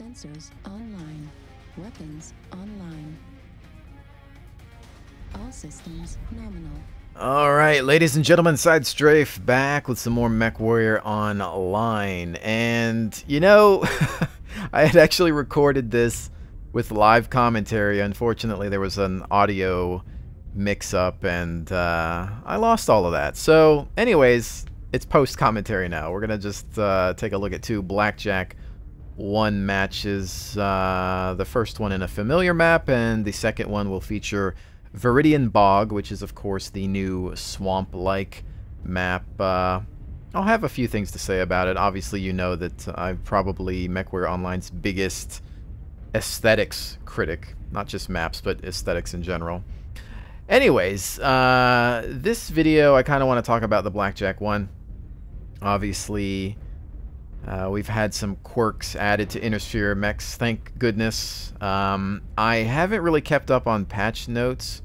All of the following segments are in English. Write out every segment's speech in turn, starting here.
Sensors online. Weapons online. All systems nominal. Alright, ladies and gentlemen, SideStrafe back with some more MechWarrior Online. And, you know, I had actually recorded this with live commentary. Unfortunately, there was an audio mix-up, and I lost all of that. So, anyways, it's post-commentary now. We're going to just take a look at two BlackJack 1 matches. The first one in a familiar map, and the second one will feature Viridian Bog, which is of course the new swamp-like map. I'll have a few things to say about it. Obviously, you know that I'm probably MechWarrior Online's biggest aesthetics critic. Not just maps, but aesthetics in general. Anyways, this video I kind of want to talk about the BlackJack 1. Obviously, we've had some quirks added to Innersphere mechs, thank goodness. I haven't really kept up on patch notes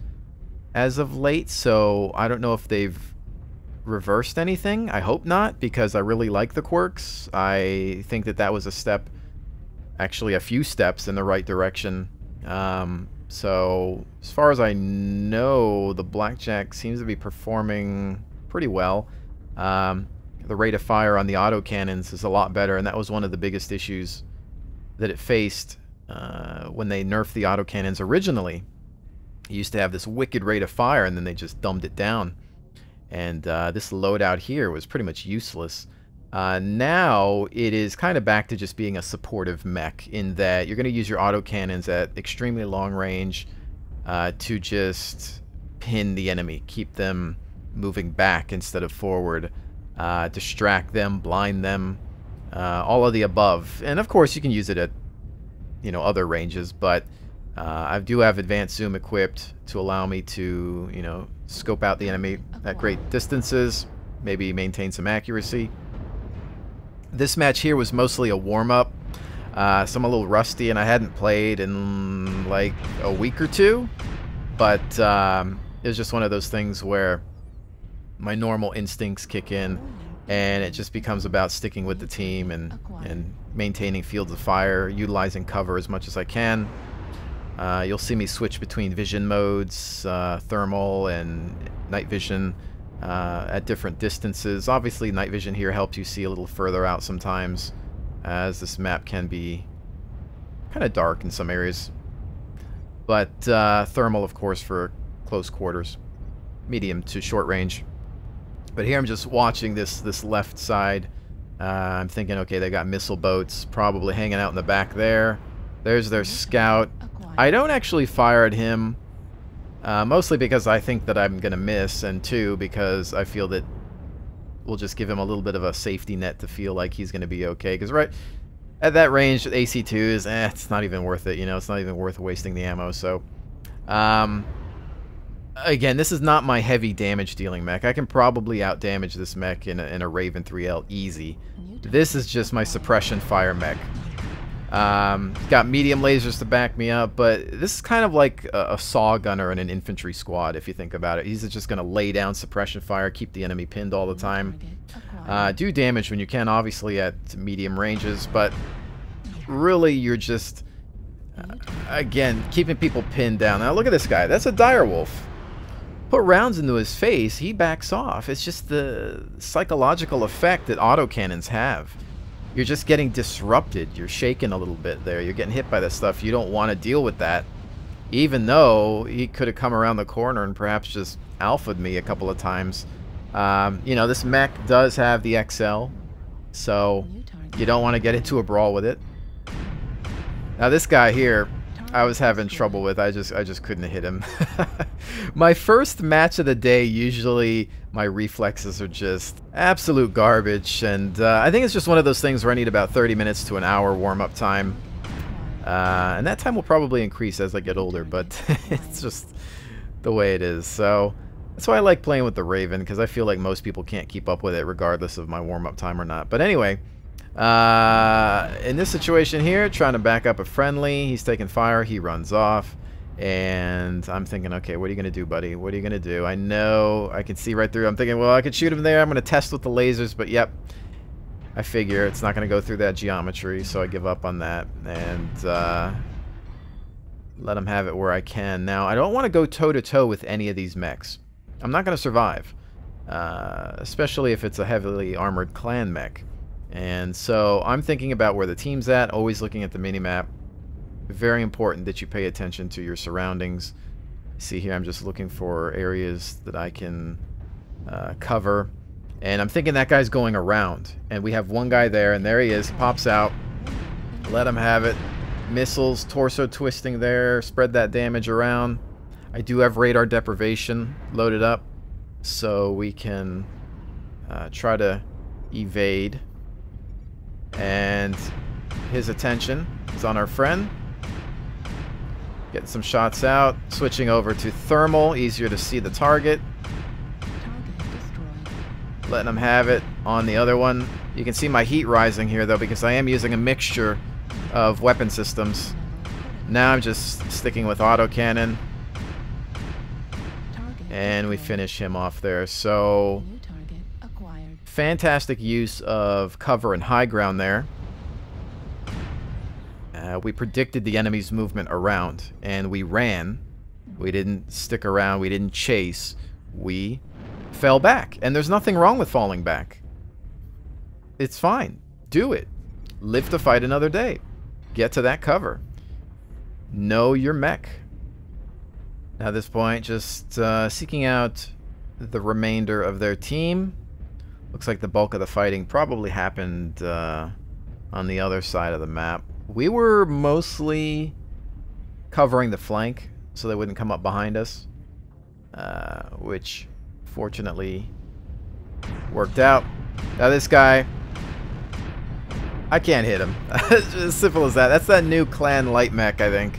as of late, so I don't know if they've reversed anything. I hope not, because I really like the quirks. I think that that was a step, actually a few steps in the right direction. So as far as I know, the BlackJack seems to be performing pretty well. The rate of fire on the autocannons is a lot better, and that was one of the biggest issues that it faced when they nerfed the autocannons originally. It used to have this wicked rate of fire, and then they just dumbed it down. And this loadout here was pretty much useless. Now it is kind of back to just being a supportive mech, in that you're going to use your autocannons at extremely long range to just pin the enemy, keep them moving back instead of forward. Distract them, blind them, all of the above. And of course you can use it at, you know, other ranges, but I do have advanced zoom equipped to allow me to, you know, scope out the enemy at great distances, maybe maintain some accuracy. This match here was mostly a warm-up, so I'm a little rusty, and I hadn't played in like a week or two, but it was just one of those things where my normal instincts kick in, and it just becomes about sticking with the team and maintaining fields of fire, utilizing cover as much as I can. You'll see me switch between vision modes, thermal and night vision at different distances. Obviously, night vision here helps you see a little further out sometimes, as this map can be kind of dark in some areas. But thermal, of course, for close quarters, medium to short range. But here I'm just watching this left side. I'm thinking, okay, they got missile boats probably hanging out in the back there. There's their scout. I don't actually fire at him, mostly because I think that I'm going to miss, and two, because I feel that we'll just give him a little bit of a safety net to feel like he's going to be okay. Because right at that range, AC2s, it's not even worth it. You know, it's not even worth wasting the ammo. So, again, this is not my heavy damage dealing mech. I can probably out damage this mech in a Raven 3L easy. This is just my suppression fire mech. Got medium lasers to back me up, but this is kind of like a saw gunner in an infantry squad, if you think about it. He's just going to lay down suppression fire, keep the enemy pinned all the time. Do damage when you can, obviously, at medium ranges, but really you're just, again, keeping people pinned down. Now look at this guy. That's a direwolf. Put rounds into his face, he backs off. It's just the psychological effect that autocannons have. You're just getting disrupted. You're shaking a little bit there. You're getting hit by this stuff. You don't want to deal with that. Even though he could have come around the corner and perhaps just alpha'd me a couple of times. You know, this mech does have the XL, so you don't want to get into a brawl with it. Now this guy here, I was having trouble with. I just couldn't hit him. My first match of the day, usually my reflexes are just absolute garbage, and I think it's just one of those things where I need about 30 minutes to an hour warm-up time, and that time will probably increase as I get older, but it's just the way it is. So that's why I like playing with the Raven, because I feel like most people can't keep up with it regardless of my warm-up time or not. But anyway, in this situation here, trying to back up a friendly, he's taking fire, he runs off, and I'm thinking, okay, what are you gonna do, buddy? What are you gonna do? I know I can see right through. I'm thinking, well, I could shoot him there. I'm gonna test with the lasers, but yep, I figure it's not going to go through that geometry, so I give up on that and let them have it where I can. Now, I don't want to go toe-to-toe with any of these mechs. I'm not going to survive, especially if it's a heavily armored clan mech. And so I'm thinking about where the team's at, always looking at the minimap. Very important that you pay attention to your surroundings. See here, I'm just looking for areas that I can cover. And I'm thinking that guy's going around. And we have one guy there, and there he is. He pops out. Let him have it. Missiles, torso twisting there. Spread that damage around. I do have radar deprivation loaded up, so we can try to evade. And his attention is on our friend. Getting some shots out. Switching over to thermal. Easier to see the target. Letting him have it on the other one. You can see my heat rising here, though, because I am using a mixture of weapon systems. Now I'm just sticking with autocannon. And we finish him off there. So, fantastic use of cover and high ground there. We predicted the enemy's movement around, and we ran. We didn't stick around. We didn't chase. We fell back. And there's nothing wrong with falling back. It's fine. Do it. Live to fight another day. Get to that cover. Know your mech. Now at this point, just seeking out the remainder of their team. Looks like the bulk of the fighting probably happened on the other side of the map. We were mostly covering the flank so they wouldn't come up behind us, which fortunately worked out. Now this guy, I can't hit him. It's as simple as that. That's that new clan light mech, I think,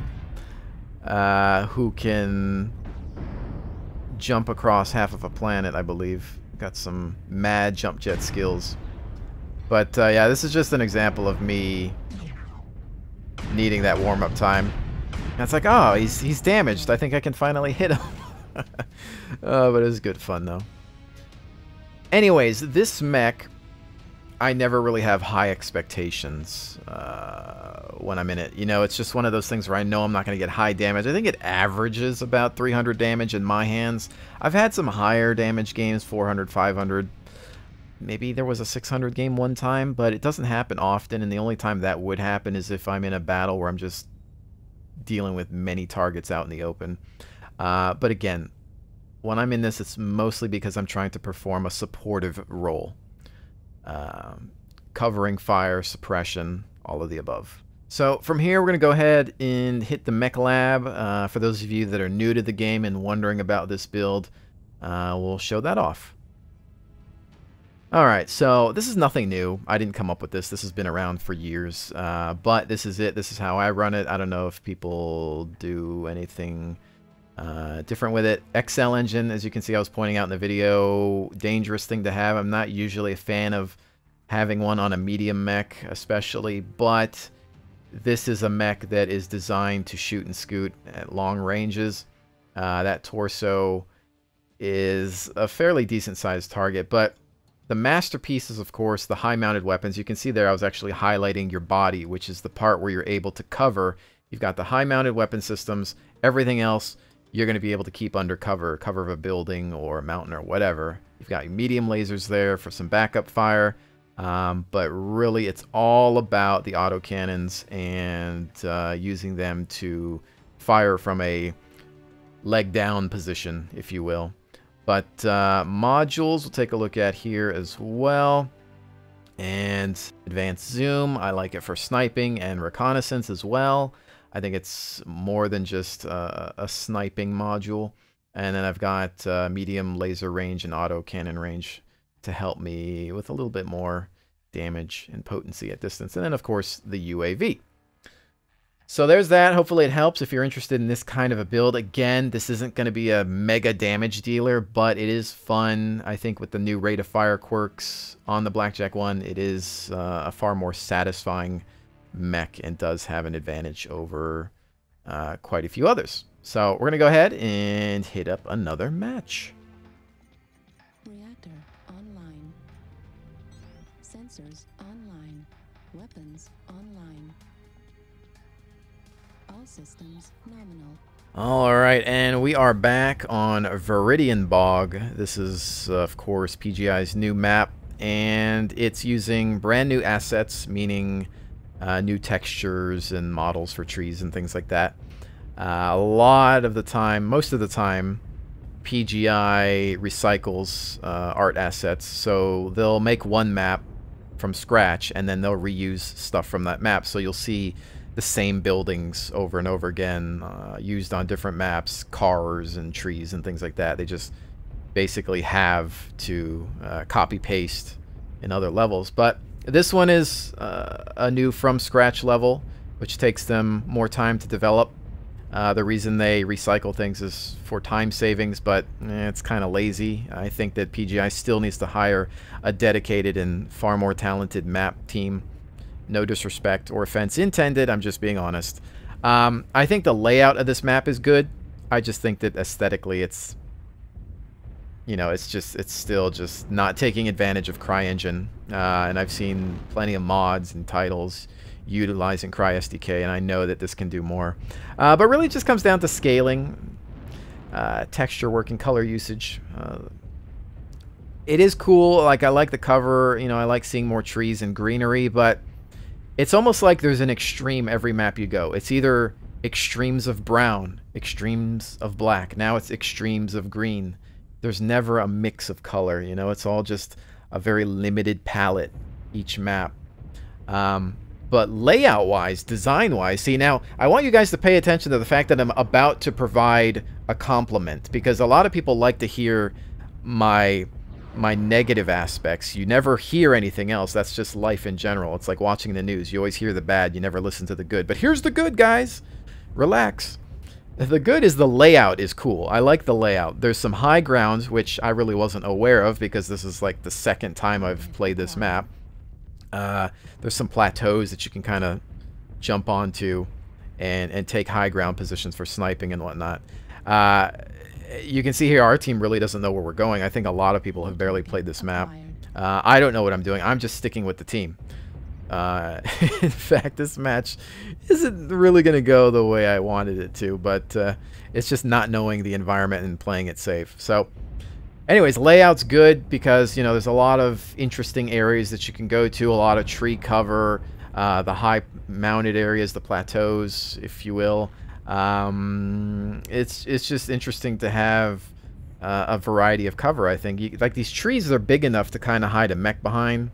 who can jump across half of a planet, I believe. Got some mad jump jet skills. But yeah, this is just an example of me needing that warm-up time. And it's like, oh, he's damaged. I think I can finally hit him. Oh, but it was good fun, though. Anyways, this mech, I never really have high expectations when I'm in it. You know, it's just one of those things where I know I'm not going to get high damage. I think it averages about 300 damage in my hands. I've had some higher damage games, 400, 500. Maybe there was a 600 game one time, but it doesn't happen often, and the only time that would happen is if I'm in a battle where I'm just dealing with many targets out in the open. But again, when I'm in this, it's mostly because I'm trying to perform a supportive role. Covering fire, suppression, all of the above. So from here, we're going to go ahead and hit the MechLab. For those of you that are new to the game and wondering about this build, we'll show that off. Alright, so this is nothing new. I didn't come up with this. This has been around for years. But this is it. This is how I run it. I don't know if people do anything different with it. XL engine, as you can see, I was pointing out in the video, dangerous thing to have. I'm not usually a fan of having one on a medium mech, especially, but this is a mech that is designed to shoot and scoot at long ranges. That torso is a fairly decent sized target, but the masterpiece is, of course, the high-mounted weapons. You can see there I was actually highlighting your body, which is the part where you're able to cover. You've got the high-mounted weapon systems. Everything else you're going to be able to keep under cover of a building or a mountain or whatever. You've got your medium lasers there for some backup fire. But really, it's all about the autocannons and using them to fire from a leg-down position, if you will. But modules we'll take a look at here as well. And advanced zoom, I like it for sniping and reconnaissance as well. I think it's more than just a sniping module. And then I've got medium laser range and autocannon range to help me with a little bit more damage and potency at distance. And then, of course, the UAV. So there's that. Hopefully it helps if you're interested in this kind of a build. Again, this isn't going to be a mega damage dealer, but it is fun. I think with the new rate of fire quirks on the BlackJack 1, it is a far more satisfying mech and does have an advantage over quite a few others. So we're going to go ahead and hit up another match. Reactor online. Sensors online. Weapons online. All systems nominal. Alright, and we are back on Viridian Bog. This is, of course, PGI's new map, and it's using brand new assets, meaning new textures and models for trees and things like that. A lot of the time, most of the time, PGI recycles art assets, so they'll make one map from scratch, and then they'll reuse stuff from that map, so you'll see the same buildings over and over again, used on different maps, cars and trees and things like that. They just basically have to copy paste in other levels. But this one is a new from scratch level, which takes them more time to develop. The reason they recycle things is for time savings, but it's kind of lazy. I think that PGI still needs to hire a dedicated and far more talented map team. No disrespect or offense intended, I'm just being honest. I think the layout of this map is good. I just think that aesthetically it's, you know, it's still just not taking advantage of CryEngine. And I've seen plenty of mods and titles utilizing CrySDK, and I know that this can do more. But really it just comes down to scaling, texture work, and color usage. It is cool. Like, I like the cover, you know, I like seeing more trees and greenery, but it's almost like there's an extreme every map you go. It's either extremes of brown, extremes of black. Now it's extremes of green. There's never a mix of color, you know. It's all just a very limited palette, each map. But layout-wise, design-wise, see, now, I want you guys to pay attention to the fact that I'm about to provide a compliment, because a lot of people like to hear my negative aspects. You never hear anything else. That's just life in general. It's like watching the news. You always hear the bad. You never listen to the good. But here's the good, guys. Relax. The good is the layout is cool. I like the layout. There's some high grounds, which I really wasn't aware of because this is like the second time I've played this map. There's some plateaus that you can kind of jump onto and take high ground positions for sniping and whatnot. You can see here our team really doesn't know where we're going. I think a lot of people have barely played this map. I don't know what I'm doing. I'm just sticking with the team. In fact, this match isn't really going to go the way I wanted it to, but it's just not knowing the environment and playing it safe. So anyways, layout's good because, you know, there's a lot of interesting areas that you can go to, a lot of tree cover, the high mounted areas, the plateaus, if you will. It's just interesting to have a variety of cover, I think. Like, these trees are big enough to kind of hide a mech behind.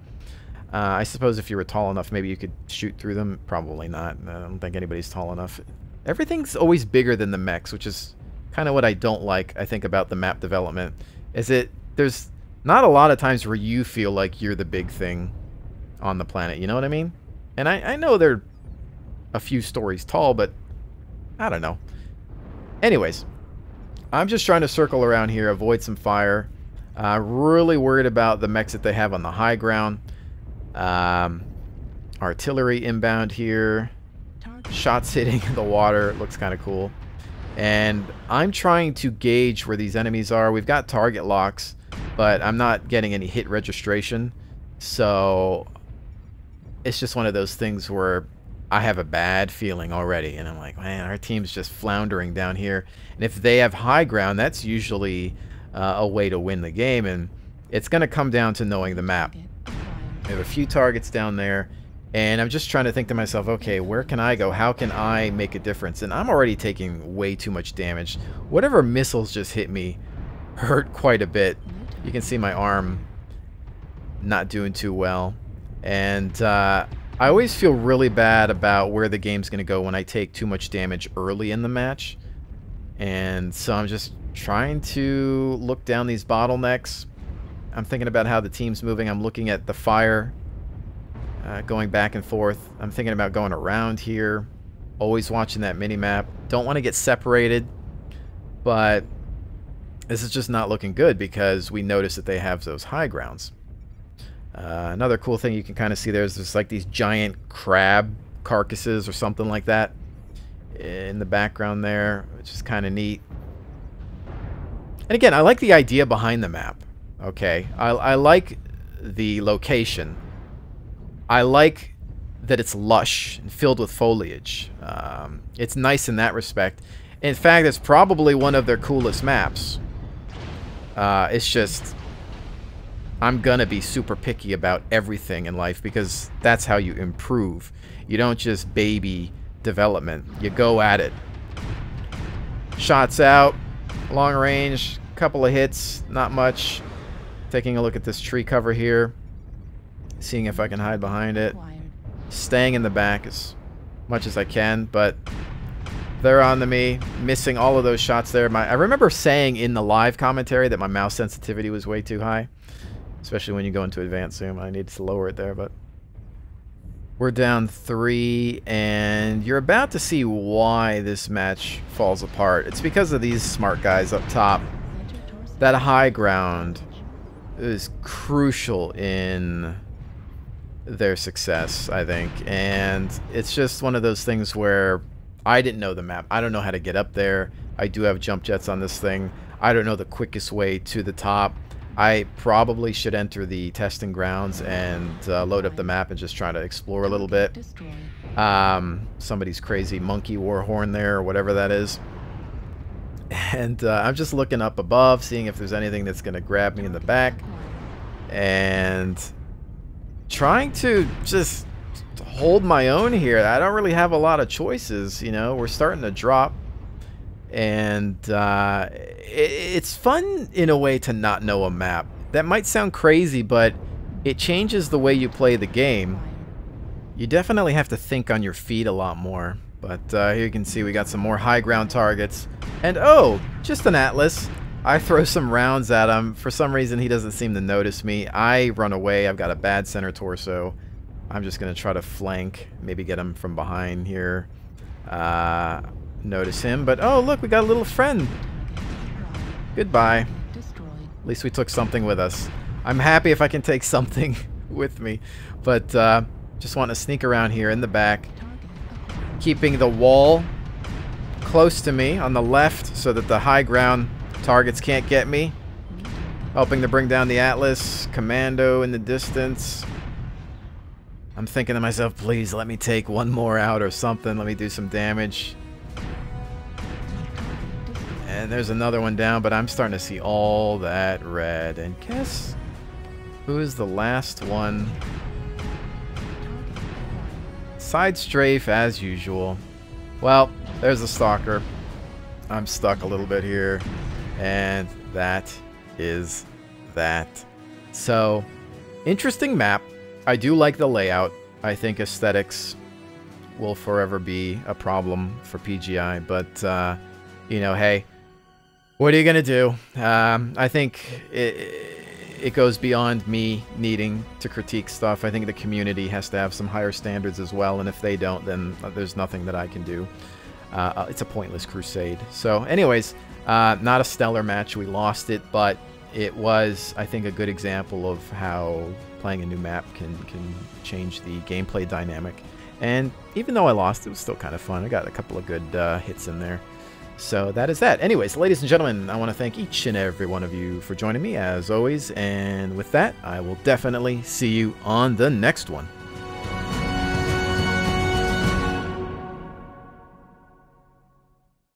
I suppose if you were tall enough, maybe you could shoot through them. Probably not. I don't think anybody's tall enough. Everything's always bigger than the mechs, which is kind of what I don't like, I think, about the map development. There's not a lot of times where you feel like you're the big thing on the planet, you know what I mean? And I know they're a few stories tall, but I don't know. Anyways, I'm just trying to circle around here, avoid some fire. Really worried about the mechs that they have on the high ground. Artillery inbound here. Shots hitting the water. Looks kind of cool. And I'm trying to gauge where these enemies are. We've got target locks, but I'm not getting any hit registration. So it's just one of those things where I have a bad feeling already, and I'm like, man, our team's just floundering down here. And if they have high ground, that's usually a way to win the game, and it's going to come down to knowing the map. I have a few targets down there, and I'm just trying to think to myself, okay, where can I go? How can I make a difference? And I'm already taking way too much damage. Whatever missiles just hit me hurt quite a bit. You can see my arm not doing too well. And I always feel really bad about where the game's going to go when I take too much damage early in the match. And so I'm just trying to look down these bottlenecks. I'm thinking about how the team's moving. I'm looking at the fire going back and forth. I'm thinking about going around here. Always watching that mini-map. Don't want to get separated, but this is just not looking good because we notice that they have those high grounds. Another cool thing you can kind of see there is there's like these giant crab carcasses or something like that in the background there, which is kind of neat. And again, I like the idea behind the map. Okay, I like the location. I like that it's lush and filled with foliage. It's nice in that respect. In fact, it's probably one of their coolest maps. It's just, I'm gonna be super picky about everything in life because that's how you improve. You don't just baby development. You go at it. Shots out, long range, couple of hits, not much. Taking a look at this tree cover here, seeing if I can hide behind it. Staying in the back as much as I can, but they're on to me, missing all of those shots there. I remember saying in the live commentary that my mouse sensitivity was way too high, especially when you go into advanced zoom. I needed to lower it there, but we're down 3, and you're about to see why this match falls apart. It's because of these smart guys up top. That high ground is crucial in their success, I think, and it's just one of those things where I didn't know the map. I don't know how to get up there. I do have jump jets on this thing. I don't know the quickest way to the top. I probably should enter the testing grounds and load up the map and just try to explore a little bit. Somebody's crazy monkey war horn there, or whatever that is. And I'm just looking up above, seeing if there's anything that's going to grab me in the back. And trying to just hold my own here. I don't really have a lot of choices, you know. We're starting to drop. And it's fun in a way to not know a map. That might sound crazy, but it changes the way you play the game. You definitely have to think on your feet a lot more. But here you can see we got some more high ground targets. And oh, just an Atlas. I throw some rounds at him. For some reason, he doesn't seem to notice me. I run away. I've got a bad center torso. I'm just going to try to flank. Maybe get him from behind here. Notice him. But oh, look, we got a little friend. Goodbye. At least we took something with us. I'm happy if I can take something with me. But just want to sneak around here in the back. Keeping the wall close to me on the left so that the high ground targets can't get me. Helping to bring down the Atlas. Commando in the distance. I'm thinking to myself, please let me take one more out or something. Let me do some damage. And there's another one down, but I'm starting to see all that red. And guess who is the last one? SideStrafe as usual. Well, there's a stalker. I'm stuck a little bit here. And that is that. So, interesting map. I do like the layout. I think aesthetics will forever be a problem for PGI. But, you know, hey, what are you going to do? I think it goes beyond me needing to critique stuff. I think the community has to have some higher standards as well. And if they don't, then there's nothing that I can do. It's a pointless crusade. So anyways, not a stellar match. We lost it, but it was, I think, a good example of how playing a new map can change the gameplay dynamic. And even though I lost, it was still kind of fun. I got a couple of good hits in there. So that is that. Anyways, ladies and gentlemen, I want to thank each and every one of you for joining me, as always. And with that, I will definitely see you on the next one.